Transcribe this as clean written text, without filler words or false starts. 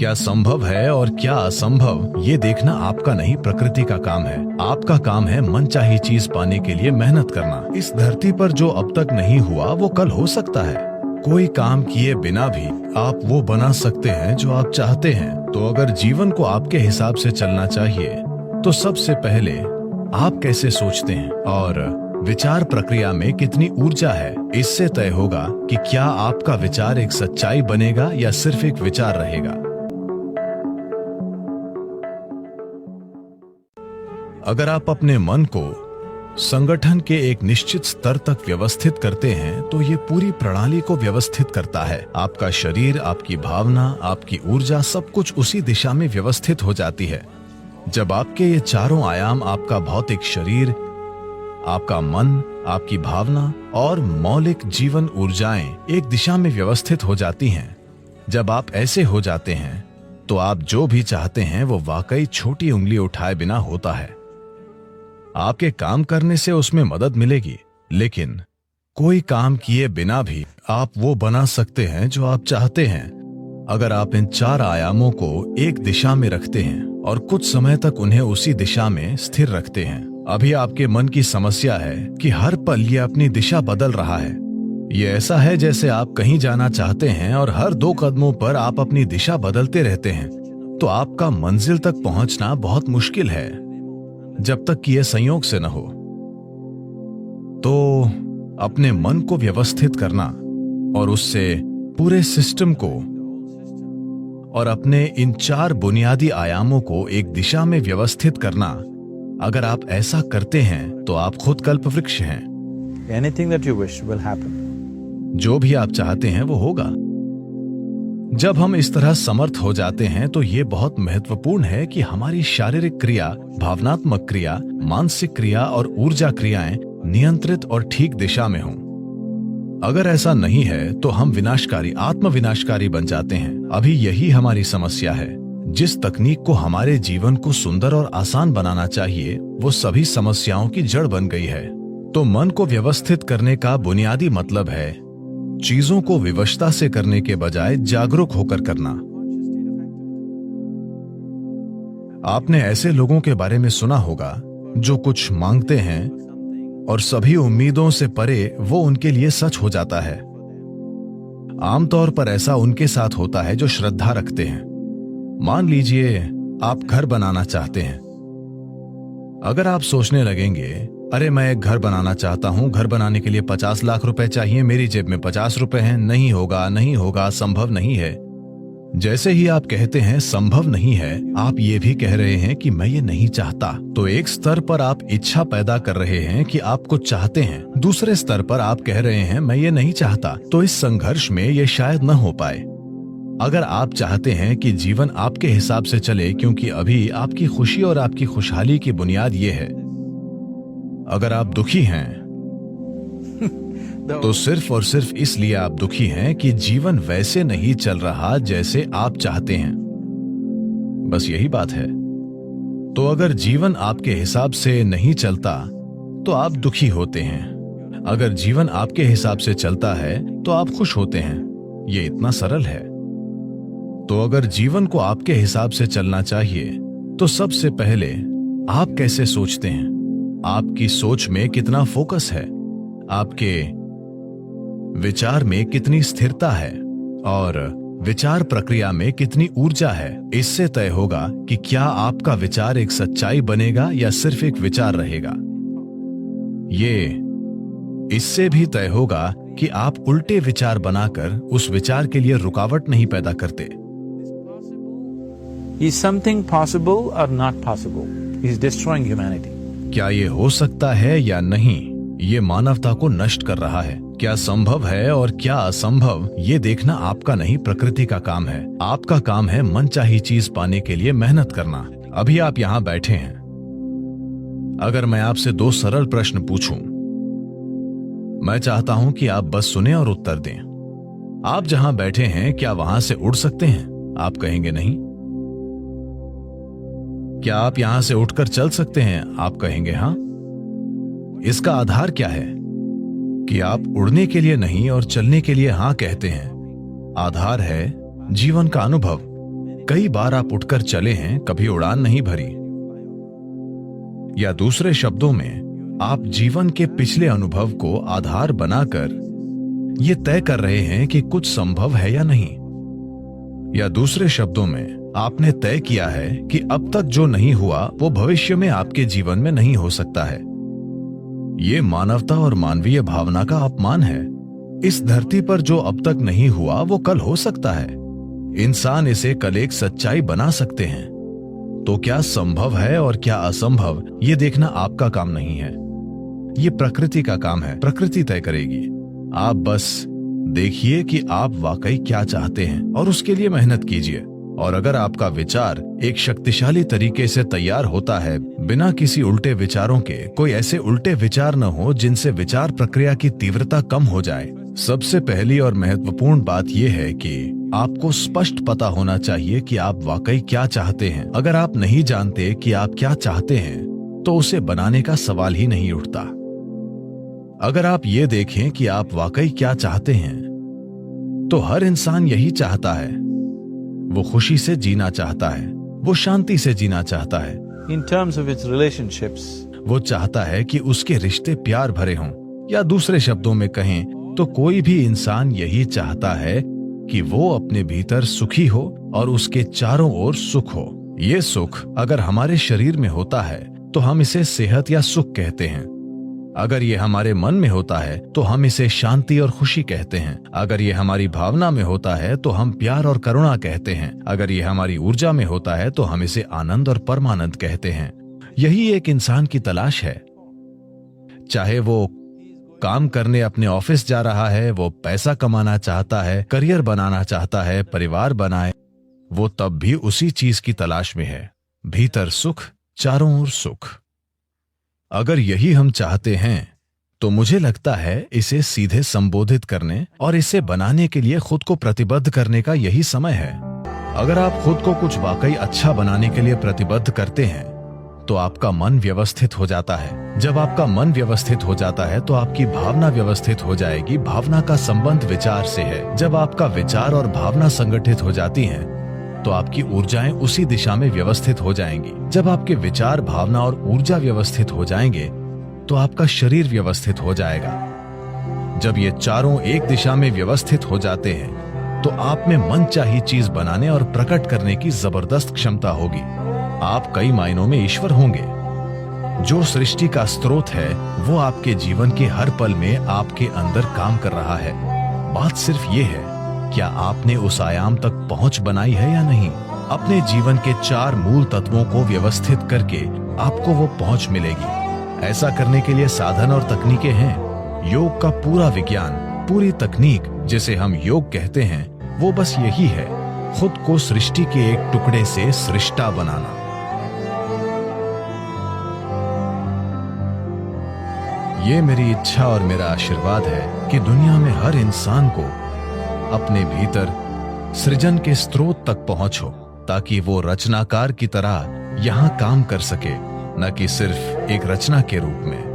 क्या संभव है और क्या असंभव ये देखना आपका नहीं, प्रकृति का काम है। आपका काम है मनचाही चीज पाने के लिए मेहनत करना। इस धरती पर जो अब तक नहीं हुआ वो कल हो सकता है। कोई काम किए बिना भी आप वो बना सकते हैं जो आप चाहते हैं। तो अगर जीवन को आपके हिसाब से चलना चाहिए तो सबसे पहले आप कैसे सोचते हैं और विचार प्रक्रिया में कितनी ऊर्जा है, इससे तय होगा कि क्या आपका विचार एक सच्चाई बनेगा या सिर्फ एक विचार रहेगा। अगर आप अपने मन को संगठन के एक निश्चित स्तर तक व्यवस्थित करते हैं तो ये पूरी प्रणाली को व्यवस्थित करता है। आपका शरीर, आपकी भावना, आपकी ऊर्जा सब कुछ उसी दिशा में व्यवस्थित हो जाती है। जब आपके ये चारों आयाम, आपका भौतिक शरीर, आपका मन, आपकी भावना और मौलिक जीवन ऊर्जाएं एक दिशा में व्यवस्थित हो जाती हैं, जब आप ऐसे हो जाते हैं तो आप जो भी चाहते हैं वो वाकई छोटी उंगली उठाए बिना होता है। आपके काम करने से उसमें मदद मिलेगी, लेकिन कोई काम किए बिना भी आप वो बना सकते हैं जो आप चाहते हैं। अगर आप इन चार आयामों को एक दिशा में रखते हैं और कुछ समय तक उन्हें उसी दिशा में स्थिर रखते हैं। अभी आपके मन की समस्या है कि हर पल ये अपनी दिशा बदल रहा है। ये ऐसा है जैसे आप कहीं जाना चाहते हैं और हर 2 कदमों पर आप अपनी दिशा बदलते रहते हैं, तो आपका मंजिल तक पहुंचना बहुत मुश्किल है जब तक कि यह संयोग से न हो। तो अपने मन को व्यवस्थित करना और उससे पूरे सिस्टम को और अपने इन 4 बुनियादी आयामों को एक दिशा में व्यवस्थित करना, अगर आप ऐसा करते हैं तो आप खुद कल्पवृक्ष हैं। Anything that you wish will happen. जो भी आप चाहते हैं वो होगा। जब हम इस तरह समर्थ हो जाते हैं तो ये बहुत महत्वपूर्ण है कि हमारी शारीरिक क्रिया, भावनात्मक क्रिया, मानसिक क्रिया और ऊर्जा क्रियाएं नियंत्रित और ठीक दिशा में हों। अगर ऐसा नहीं है तो हम विनाशकारी, आत्मविनाशकारी बन जाते हैं। अभी यही हमारी समस्या है। जिस तकनीक को हमारे जीवन को सुंदर और आसान बनाना चाहिए वो सभी समस्याओं की जड़ बन गई है। तो मन को व्यवस्थित करने का बुनियादी मतलब है चीजों को विवशता से करने के बजाय जागरूक होकर करना। आपने ऐसे लोगों के बारे में सुना होगा जो कुछ मांगते हैं और सभी उम्मीदों से परे वो उनके लिए सच हो जाता है। आमतौर पर ऐसा उनके साथ होता है जो श्रद्धा रखते हैं। मान लीजिए आप घर बनाना चाहते हैं। अगर आप सोचने लगेंगे, अरे मैं एक घर बनाना चाहता हूं, घर बनाने के लिए 50 लाख रुपए चाहिए, मेरी जेब में 50 रुपए हैं, नहीं होगा, नहीं होगा, संभव नहीं है। जैसे ही आप कहते हैं संभव नहीं है, आप ये भी कह रहे हैं कि मैं ये नहीं चाहता। तो एक स्तर पर आप इच्छा पैदा कर रहे हैं कि आप कुछ चाहते हैं, दूसरे स्तर पर आप कह रहे हैं मैं ये नहीं चाहता। तो इस संघर्ष में ये शायद न हो पाए। अगर आप चाहते हैं कि जीवन आपके हिसाब से चले, क्योंकि अभी आपकी खुशी और आपकी खुशहाली की बुनियाद ये है। अगर आप दुखी हैं तो सिर्फ और सिर्फ इसलिए आप दुखी हैं कि जीवन वैसे नहीं चल रहा जैसे आप चाहते हैं। बस यही बात है। तो अगर जीवन आपके हिसाब से नहीं चलता तो आप दुखी होते हैं। अगर जीवन आपके हिसाब से चलता है तो आप खुश होते हैं। ये इतना सरल है। तो अगर जीवन को आपके हिसाब से चलना चाहिए तो सबसे पहले आप कैसे सोचते हैं, आपकी सोच में कितना फोकस है, आपके विचार में कितनी स्थिरता है और विचार प्रक्रिया में कितनी ऊर्जा है, इससे तय होगा कि क्या आपका विचार एक सच्चाई बनेगा या सिर्फ एक विचार रहेगा। ये इससे भी तय होगा कि आप उल्टे विचार बनाकर उस विचार के लिए रुकावट नहीं पैदा करते। Is something possible or not possible? He is destroying humanity. क्या ये हो सकता है या नहीं, ये मानवता को नष्ट कर रहा है। क्या संभव है और क्या असंभव ये देखना आपका नहीं, प्रकृति का काम है। आपका काम है मनचाही चीज पाने के लिए मेहनत करना। अभी आप यहाँ बैठे हैं। अगर मैं आपसे 2 सरल प्रश्न पूछूं, मैं चाहता हूं कि आप बस सुने और उत्तर दें। आप जहां बैठे हैं क्या वहां से उड़ सकते हैं? आप कहेंगे नहीं। क्या आप यहां से उठकर चल सकते हैं? आप कहेंगे हां। इसका आधार क्या है कि आप उड़ने के लिए नहीं और चलने के लिए हां कहते हैं? आधार है जीवन का अनुभव। कई बार आप उठकर चले हैं, कभी उड़ान नहीं भरी। या दूसरे शब्दों में, आप जीवन के पिछले अनुभव को आधार बनाकर ये तय कर रहे हैं कि कुछ संभव है या नहीं। या दूसरे शब्दों में, आपने तय किया है कि अब तक जो नहीं हुआ वो भविष्य में आपके जीवन में नहीं हो सकता है। ये मानवता और मानवीय भावना का अपमान है। इस धरती पर जो अब तक नहीं हुआ वो कल हो सकता है। इंसान इसे कल एक सच्चाई बना सकते हैं। तो क्या संभव है और क्या असंभव, ये देखना आपका काम नहीं है। ये प्रकृति का काम है, प्रकृति तय करेगी। आप बस देखिए कि आप वाकई क्या चाहते हैं और उसके लिए मेहनत कीजिए। और अगर आपका विचार एक शक्तिशाली तरीके से तैयार होता है, बिना किसी उल्टे विचारों के, कोई ऐसे उल्टे विचार न हो जिनसे विचार प्रक्रिया की तीव्रता कम हो जाए। सबसे पहली और महत्वपूर्ण बात यह है कि आपको स्पष्ट पता होना चाहिए कि आप वाकई क्या चाहते हैं। अगर आप नहीं जानते कि आप क्या चाहते हैं, तो उसे बनाने का सवाल ही नहीं उठता। अगर आप ये देखें कि आप वाकई क्या चाहते हैं, तो हर इंसान यही चाहता है। वो खुशी से जीना चाहता है, वो शांति से जीना चाहता है। In terms of its relationships, वो चाहता है कि उसके रिश्ते प्यार भरे हों। या दूसरे शब्दों में कहें तो कोई भी इंसान यही चाहता है कि वो अपने भीतर सुखी हो और उसके चारों ओर सुख हो। ये सुख अगर हमारे शरीर में होता है तो हम इसे सेहत या सुख कहते हैं। अगर ये हमारे मन में होता है तो हम इसे शांति और खुशी कहते हैं। अगर ये हमारी भावना में होता है तो हम प्यार और करुणा कहते हैं। अगर ये हमारी ऊर्जा में होता है तो हम इसे आनंद और परमानंद कहते हैं। यही एक इंसान की तलाश है। चाहे वो काम करने अपने ऑफिस जा रहा है, वो पैसा कमाना चाहता है, करियर बनाना चाहता है, परिवार बनाए, वो तब भी उसी चीज की तलाश में है। भीतर सुख, चारों ओर सुख। अगर यही हम चाहते हैं तो मुझे लगता है इसे सीधे संबोधित करने और इसे बनाने के लिए खुद को प्रतिबद्ध करने का यही समय है। अगर आप खुद को कुछ वाकई अच्छा बनाने के लिए प्रतिबद्ध करते हैं तो आपका मन व्यवस्थित हो जाता है। जब आपका मन व्यवस्थित हो जाता है तो आपकी भावना व्यवस्थित हो जाएगी। भावना का संबंध विचार से है। जब आपका विचार और भावना संगठित हो जाती हैं तो आपकी ऊर्जाएं उसी दिशा में व्यवस्थित हो जाएंगी। जब आपके विचार, भावना और ऊर्जा व्यवस्थित हो जाएंगे तो आपका शरीर व्यवस्थित हो जाएगा। जब ये चारों एक दिशा में व्यवस्थित हो जाते हैं तो आप में मनचाही चीज बनाने और प्रकट करने की जबरदस्त क्षमता होगी। आप कई मायनों में ईश्वर होंगे। जो सृष्टि का स्रोत है वो आपके जीवन के हर पल में आपके अंदर काम कर रहा है। बात सिर्फ ये है, क्या आपने उस आयाम तक पहुंच बनाई है या नहीं। अपने जीवन के 4 मूल तत्वों को व्यवस्थित करके आपको वो पहुंच मिलेगी। ऐसा करने के लिए साधन और तकनीकें हैं। योग का पूरा विज्ञान, पूरी तकनीक जिसे हम योग कहते हैं, वो बस यही है, खुद को सृष्टि के एक टुकड़े से सृष्टा बनाना। ये मेरी इच्छा और मेरा आशीर्वाद है कि दुनिया में हर इंसान को अपने भीतर सृजन के स्रोत तक पहुंच हो, ताकि वो रचनाकार की तरह यहां काम कर सके, न कि सिर्फ एक रचना के रूप में।